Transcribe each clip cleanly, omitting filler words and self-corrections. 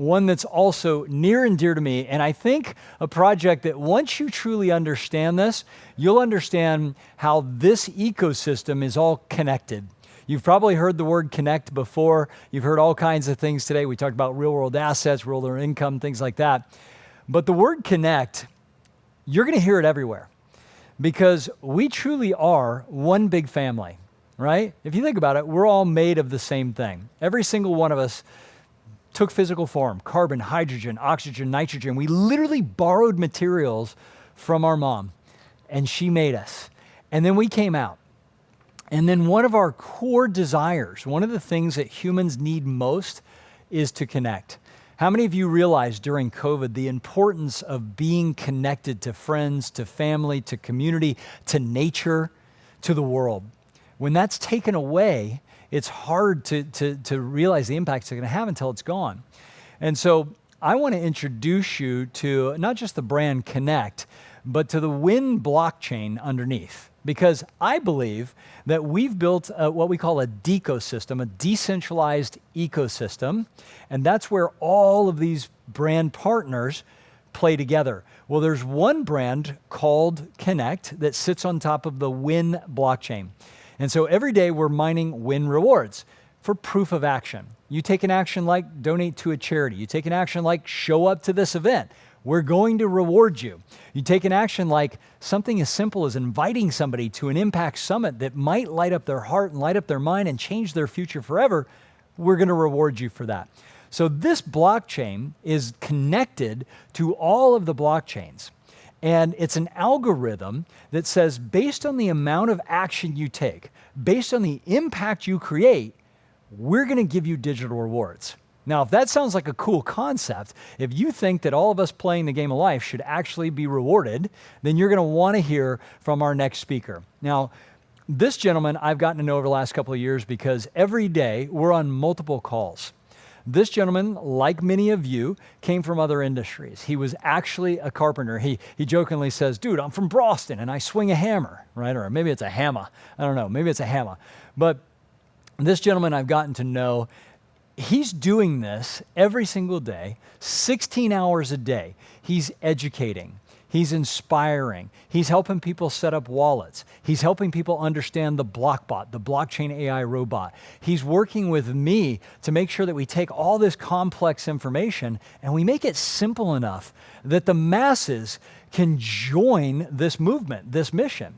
one that's also near and dear to me, and I think a project that once you truly understand this, you'll understand how this ecosystem is all connected. You've probably heard the word connect before. You've heard all kinds of things today. We talked about real world assets, real world income, things like that. But the word connect, you're going to hear it everywhere because we truly are one big family, right? If you think about it, we're all made of the same thing. Every single one of us took physical form, carbon, hydrogen, oxygen, nitrogen. We literally borrowed materials from our mom, and she made us. And then we came out. And then one of our core desires, one of the things that humans need most is to connect. How many of you realized during COVID the importance of being connected to friends, to family, to community, to nature, to the world? When that's taken away, it's hard to realize the impact it's going to have until it's gone. And so I want to introduce you to not just the brand Connect, but to the WIN blockchain underneath. Because I believe that we've built what we call a decosystem, a decentralized ecosystem, and that's where all of these brand partners play together. Well, there's one brand called Connect that sits on top of the WIN blockchain. And so every day we're mining WIN rewards for proof of action. You take an action like donate to a charity. You take an action like show up to this event. We're going to reward you. You take an action like something as simple as inviting somebody to an impact summit that might light up their heart and light up their mind and change their future forever. We're going to reward you for that. So this blockchain is connected to all of the blockchains. And it's an algorithm that says based on the amount of action you take, based on the impact you create, we're going to give you digital rewards. Now, if that sounds like a cool concept, if you think that all of us playing the game of life should actually be rewarded, then you're going to want to hear from our next speaker. Now, this gentleman I've gotten to know over the last couple of years because every day we're on multiple calls. This gentleman, like many of you, came from other industries. He was actually a carpenter. He jokingly says, dude, I'm from Boston and I swing a hammer, right? Or maybe it's a hammer. I don't know. Maybe it's a hammer. But this gentleman I've gotten to know, he's doing this every single day, 16 hours a day. He's educating. He's inspiring. He's helping people set up wallets. He's helping people understand the BlockBot, the blockchain AI robot. He's working with me to make sure that we take all this complex information and we make it simple enough that the masses can join this movement, this mission.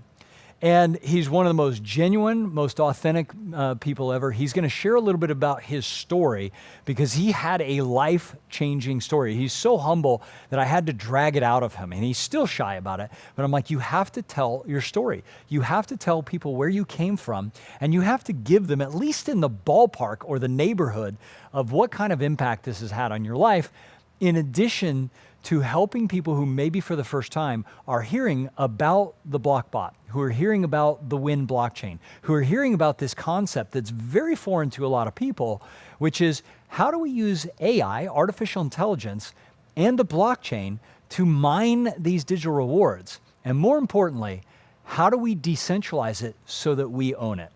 And he's one of the most genuine, most authentic people ever. He's going to share a little bit about his story because he had a life-changing story. He's so humble that I had to drag it out of him, and he's still shy about it. But I'm like, you have to tell your story. You have to tell people where you came from, and you have to give them, at least in the ballpark or the neighborhood, of what kind of impact this has had on your life, in addition to helping people who maybe for the first time are hearing about the BlockBot, who are hearing about the WIN blockchain, who are hearing about this concept that's very foreign to a lot of people, which is how do we use AI, artificial intelligence, and the blockchain to mine these digital rewards? And more importantly, how do we decentralize it so that we own it?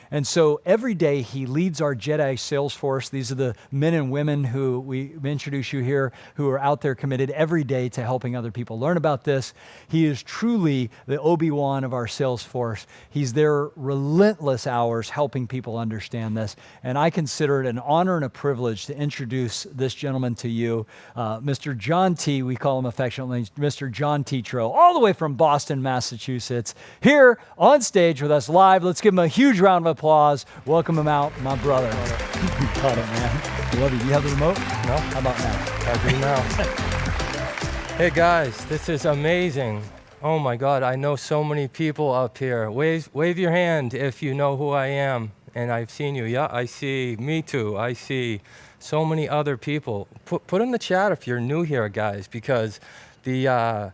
And so every day he leads our Jedi sales force. These are the men and women who we introduce you here, who are out there committed every day to helping other people learn about this. He is truly the Obi-Wan of our sales force. He's there relentless hours helping people understand this. And I consider it an honor and a privilege to introduce this gentleman to you, Mr. John T. We call him affectionately Mr. John Tetro, all the way from Boston, Massachusetts, here on stage with us live. Let's give him a huge round of applause. Welcome him out, my brother. You got it, man. Love you. You have the remote? No? How about now? I do now. Hey guys, this is amazing. Oh my God, I know so many people up here. Wave your hand if you know who I am. And I've seen you. Yeah, I see. Me too. I see so many other people. Put in the chat if you're new here, guys, because the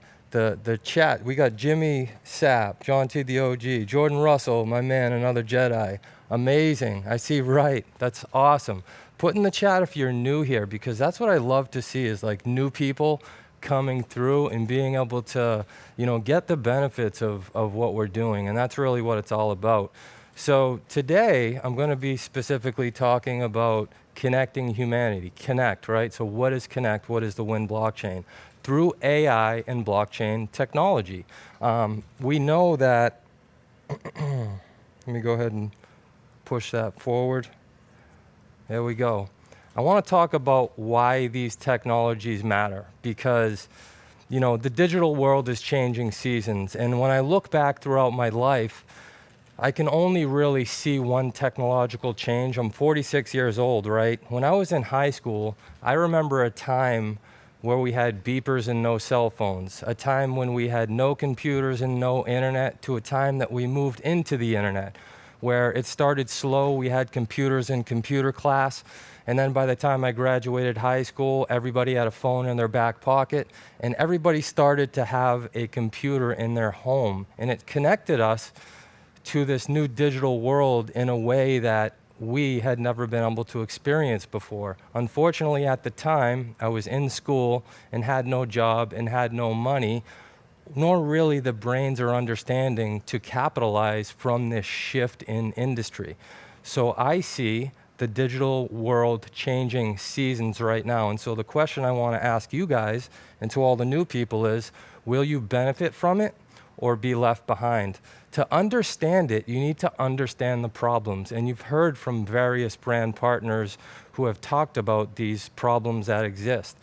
chat, we got Jimmy Sapp, John T. the OG, Jordan Russell, my man, another Jedi. Amazing. I see right. That's awesome. Put in the chat if you're new here, because that's what I love to see is like new people coming through and being able to, you know, get the benefits of what we're doing. And that's really what it's all about. So today, I'm going to be specifically talking about connecting humanity. Connect, right? So what is Connect? What is the Wind blockchain? Through AI and blockchain technology. We know that, let me go ahead and push that forward. There we go. I want to talk about why these technologies matter, because the digital world is changing seasons. And when I look back throughout my life, I can only really see one technological change. I'm 46 years old, right? When I was in high school, I remember a time where we had beepers and no cell phones, a time when we had no computers and no internet, to a time that we moved into the internet, where it started slow. We had computers in computer class. And then by the time I graduated high school, everybody had a phone in their back pocket, and everybody started to have a computer in their home. And it connected us to this new digital world in a way that we had never been able to experience before. Unfortunately, at the time, I was in school and had no job and had no money, nor really the brains or understanding to capitalize from this shift in industry. So I see the digital world changing seasons right now. And so the question I want to ask you guys and to all the new people is, will you benefit from it or be left behind? To understand it, you need to understand the problems. And you've heard from various brand partners who have talked about these problems that exist.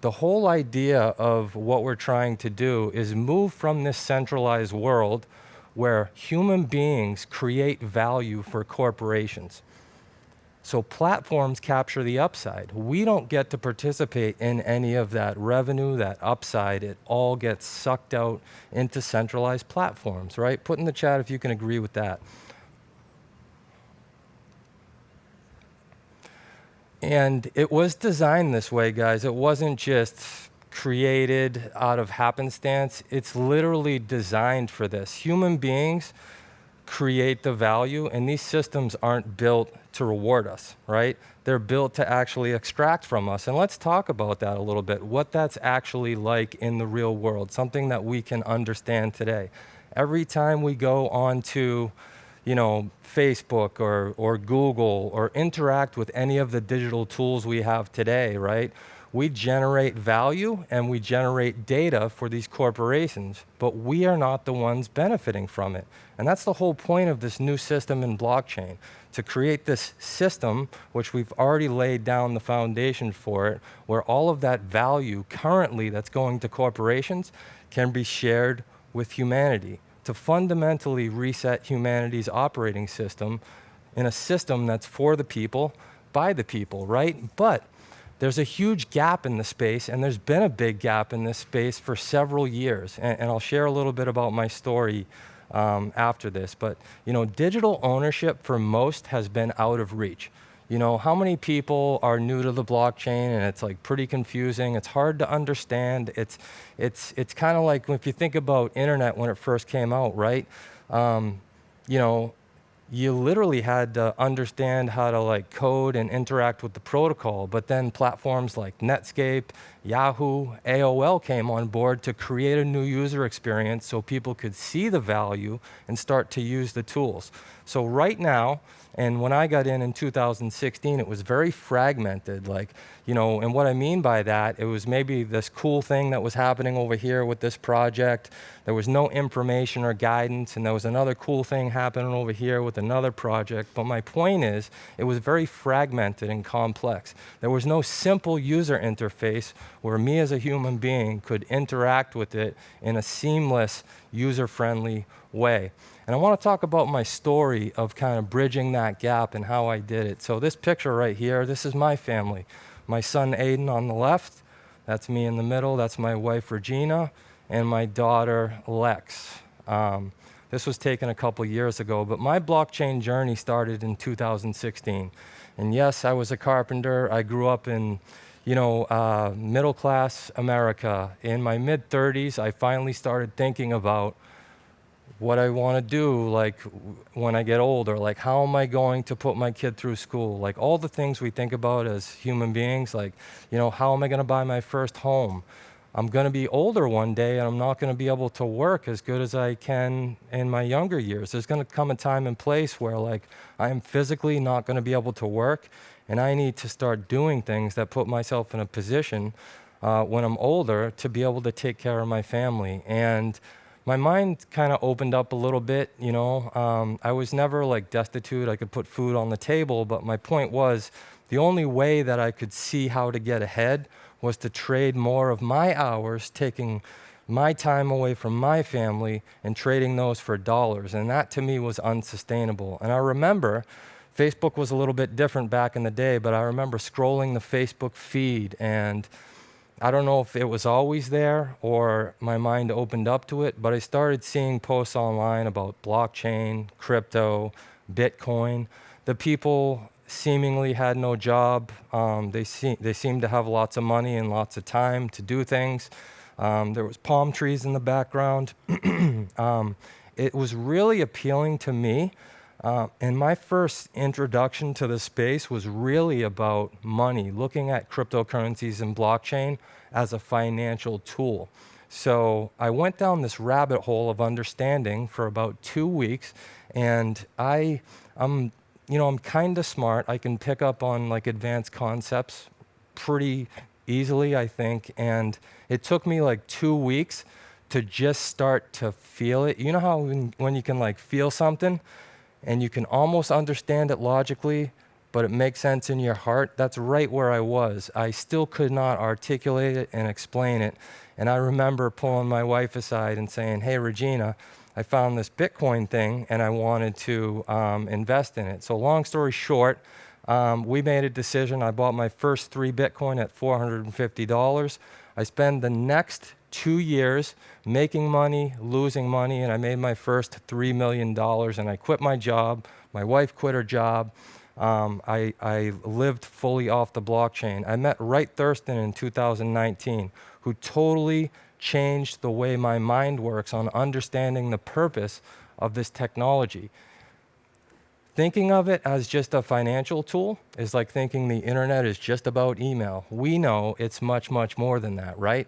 The whole idea of what we're trying to do is move from this centralized world where human beings create value for corporations. So platforms capture the upside. We don't get to participate in any of that revenue, that upside. It all gets sucked out into centralized platforms, right? Put in the chat if you can agree with that. And it was designed this way, guys. It wasn't just created out of happenstance. It's literally designed for this. Human beings create the value, and these systems aren't built to reward us, right? They're built to actually extract from us. And let's talk about that a little bit, what that's actually like in the real world, something that we can understand today. Every time we go onto, Facebook or Google or interact with any of the digital tools we have today, right? We generate value and we generate data for these corporations, but we are not the ones benefiting from it. And that's the whole point of this new system in blockchain, to create this system, which we've already laid down the foundation for it, where all of that value currently that's going to corporations can be shared with humanity, to fundamentally reset humanity's operating system in a system that's for the people, by the people, right? But there's a huge gap in the space, and there's been a big gap in this space for several years. And I'll share a little bit about my story after this. But digital ownership for most has been out of reach. How many people are new to the blockchain, and it's like pretty confusing. It's hard to understand. It's kind of like if you think about internet when it first came out, right? You literally had to understand how to code and interact with the protocol, but then platforms like Netscape, Yahoo, AOL came on board to create a new user experience so people could see the value and start to use the tools. So right now, and when I got in 2016, it was very fragmented, and what I mean by that, it was maybe this cool thing that was happening over here with this project. There was no information or guidance, and there was another cool thing happening over here with another project. But my point is, it was very fragmented and complex. There was no simple user interface where me as a human being could interact with it in a seamless, user-friendly way. And I want to talk about my story of kind of bridging that gap and how I did it. So this picture right here, this is my family. My son Aiden on the left, that's me in the middle, that's my wife Regina, and my daughter Lex. This was taken a couple years ago, but my blockchain journey started in 2016. And yes, I was a carpenter. I grew up in middle-class America. In my mid-30s, I finally started thinking about what I want to do, when I get older, how am I going to put my kid through school? All the things we think about as human beings, how am I going to buy my first home? I'm going to be older one day and I'm not going to be able to work as good as I can in my younger years. There's going to come a time and place where like I am physically not going to be able to work, and I need to start doing things that put myself in a position when I'm older to be able to take care of my family. And my mind kind of opened up a little bit, you know. I was never like destitute. I could put food on the table, but my point was the only way that I could see how to get ahead was to trade more of my hours, taking my time away from my family and trading those for dollars. And that to me was unsustainable. And I remember Facebook was a little bit different back in the day, but I remember scrolling the Facebook feed, and I don't know if it was always there or my mind opened up to it, but I started seeing posts online about blockchain, crypto, Bitcoin. The people seemingly had no job. They seemed to have lots of money and lots of time to do things. There was palm trees in the background. It was really appealing to me. And my first introduction to the space was really about money, looking at cryptocurrencies and blockchain as a financial tool. So I went down this rabbit hole of understanding for about 2 weeks, and I'm kind of smart. I can pick up on like advanced concepts pretty easily, I think. And it took me like 2 weeks to just start to feel it. You know how when you can like feel something and you can almost understand it logically, but it makes sense in your heart? That's right where I was. I still could not articulate it and explain it. And I remember pulling my wife aside and saying, "Hey, Regina, I found this Bitcoin thing and I wanted to invest in it." So long story short, we made a decision. I bought my first 3 Bitcoin at $450. I spent the next 2 years making money, losing money, and I made my first $3 million, and I quit my job. My wife quit her job. I lived fully off the blockchain. I met Wright Thurston in 2019, who totally changed the way my mind works on understanding the purpose of this technology. Thinking of it as just a financial tool is like thinking the internet is just about email. We know it's much, much more than that, right?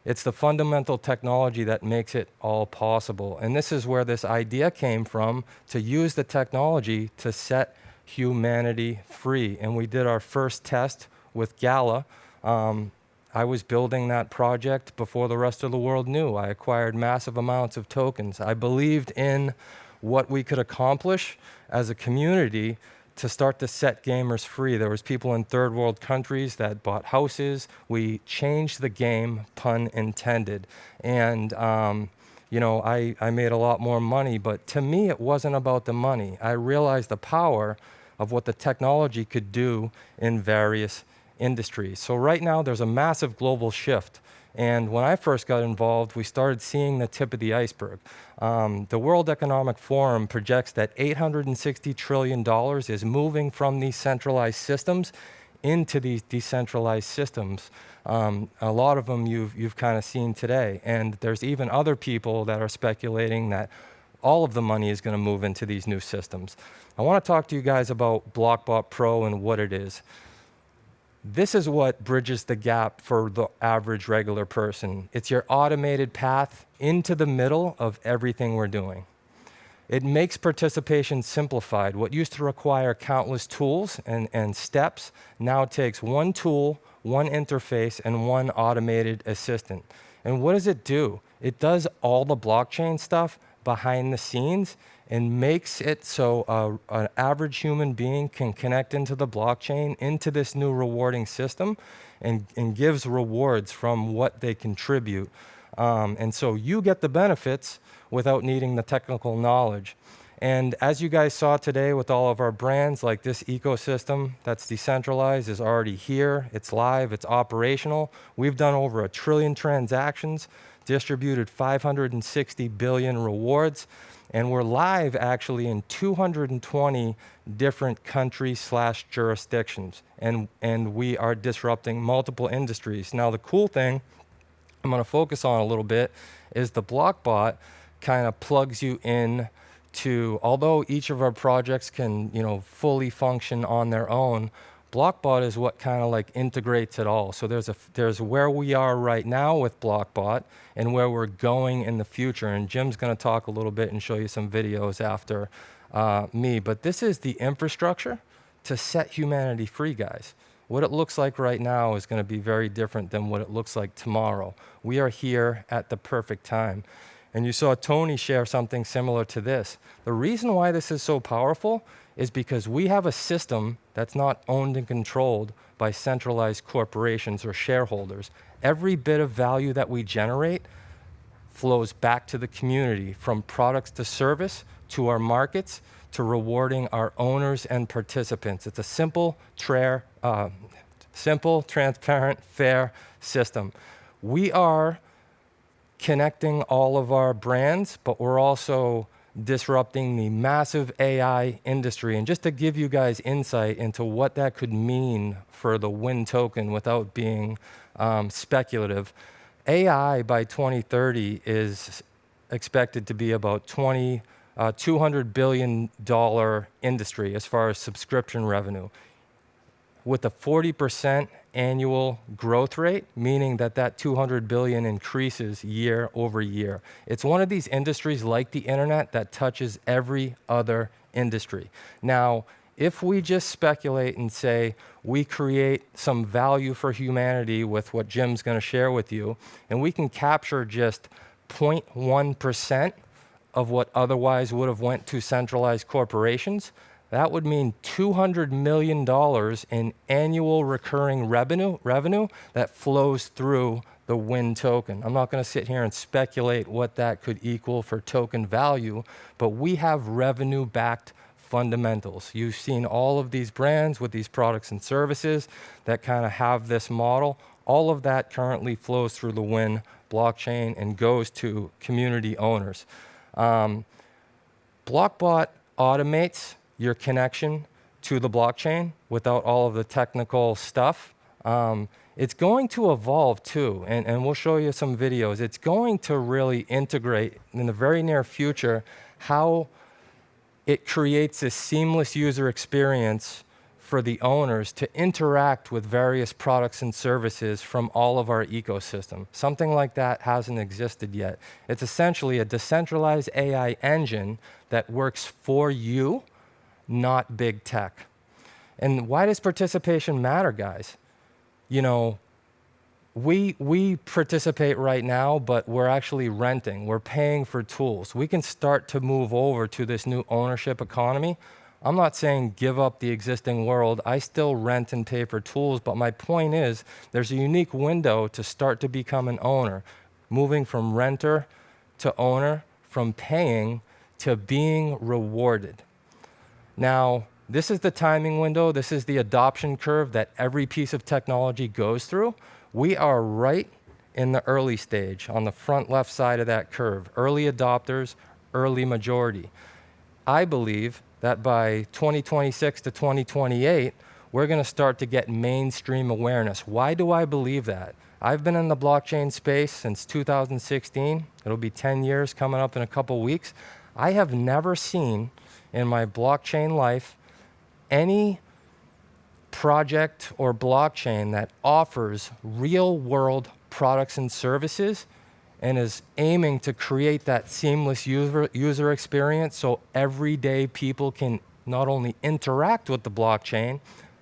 It's the fundamental technology that makes it all possible. And this is where this idea came from, to use the technology to set humanity free. And we did our first test with Gala. I was building that project before the rest of the world knew. I acquired massive amounts of tokens. I believed in what we could accomplish as a community to start to set gamers free. There was people in third world countries that bought houses. We changed the game, pun intended. And I made a lot more money, but to me, it wasn't about the money. I realized the power of what the technology could do in various industries. So right now, there's a massive global shift. And when I first got involved, we started seeing the tip of the iceberg. The World Economic Forum projects that $860 trillion is moving from these centralized systems into these decentralized systems. A lot of them you've kind of seen today. And there's even other people that are speculating that all of the money is going to move into these new systems. I want to talk to you guys about BlockBot Pro and what it is. This is what bridges the gap for the average regular person. It's your automated path into the middle of everything we're doing. It makes participation simplified. What used to require countless tools and steps now takes one tool, one interface, and one automated assistant. And what does it do? It does all the blockchain stuff behind the scenes and makes it so an average human being can connect into the blockchain, into this new rewarding system, and gives rewards from what they contribute. And so you get the benefits without needing the technical knowledge. And as you guys saw today with all of our brands, like this ecosystem that's decentralized is already here, it's live, it's operational. We've done over 1 trillion transactions, distributed 560 billion rewards, and we're live actually in 220 different countries/jurisdictions. And we are disrupting multiple industries. Now the cool thing I'm gonna focus on a little bit is the BlockBot kind of plugs you in to, although each of our projects can fully function on their own, BlockBot is what kind of like integrates it all. So there's where we are right now with BlockBot and where we're going in the future. And Jim's going to talk a little bit and show you some videos after me. But this is the infrastructure to set humanity free, guys. What it looks like right now is going to be very different than what it looks like tomorrow. We are here at the perfect time. And you saw Tony share something similar to this. The reason why this is so powerful is because we have a system that's not owned and controlled by centralized corporations or shareholders. Every bit of value that we generate flows back to the community, from products to service, to our markets, to rewarding our owners and participants. It's a simple, transparent, fair system. We are connecting all of our brands, but we're also disrupting the massive AI industry. And just to give you guys insight into what that could mean for the WIN token without being speculative, AI by 2030 is expected to be about $200 billion industry as far as subscription revenue, with a 40% annual growth rate, meaning that 200 billion increases year over year. It's one of these industries like the internet that touches every other industry. Now, if we just speculate and say we create some value for humanity with what Jim's going to share with you, and we can capture just 0.1% of what otherwise would have went to centralized corporations, that would mean $200 million in annual recurring revenue that flows through the WIN token. I'm not going to sit here and speculate what that could equal for token value, but we have revenue-backed fundamentals. You've seen all of these brands with these products and services that kind of have this model. All of that currently flows through the WIN blockchain and goes to community owners. BlockBot automates your connection to the blockchain without all of the technical stuff. It's going to evolve too, and we'll show you some videos. It's going to really integrate in the very near future how it creates a seamless user experience for the owners to interact with various products and services from all of our ecosystem. Something like that hasn't existed yet. It's essentially a decentralized AI engine that works for you, not big tech. And why does participation matter, guys? You know, we participate right now, but we're actually renting. We're paying for tools. We can start to move over to this new ownership economy. I'm not saying give up the existing world. I still rent and pay for tools, but my point is there's a unique window to start to become an owner, moving from renter to owner, from paying to being rewarded. Now, this is the timing window. This is the adoption curve that every piece of technology goes through. We are right in the early stage on the front left side of that curve. Early adopters, early majority. I believe that by 2026 to 2028, we're going to start to get mainstream awareness. Why do I believe that? I've been in the blockchain space since 2016. It'll be 10 years coming up in a couple weeks. I have never seen in my blockchain life any project or blockchain that offers real-world products and services and is aiming to create that seamless user experience so everyday people can not only interact with the blockchain,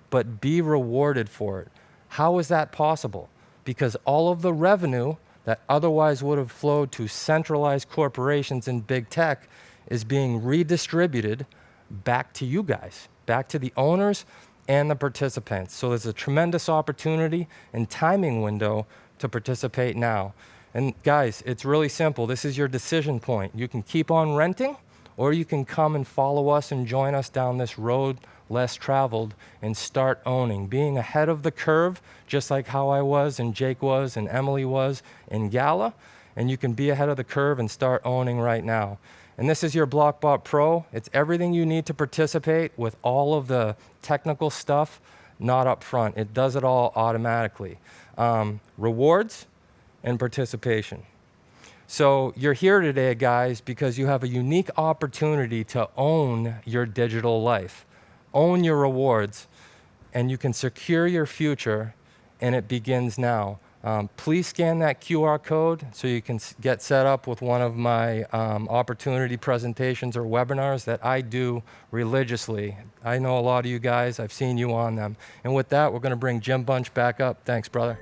but be rewarded for it. How is that possible? Because all of the revenue that otherwise would have flowed to centralized corporations and big tech is being redistributed back to you guys, back to the owners and the participants. So there's a tremendous opportunity and timing window to participate now. And guys, it's really simple. This is your decision point. You can keep on renting, or you can come and follow us and join us down this road less traveled and start owning, being ahead of the curve, just like how I was and Jake was and Emily was in Gala. And you can be ahead of the curve and start owning right now. And this is your BlockBot Pro. It's everything you need to participate with all of the technical stuff, not up front. It does it all automatically. Rewards and participation. So you're here today, guys, because you have a unique opportunity to own your digital life, own your rewards. and you can secure your future, and it begins now. Please scan that QR code so you can get set up with one of my opportunity presentations or webinars that I do religiously. I know a lot of you guys, I've seen you on them. And with that, we're going to bring Jim Bunch back up. Thanks, brother.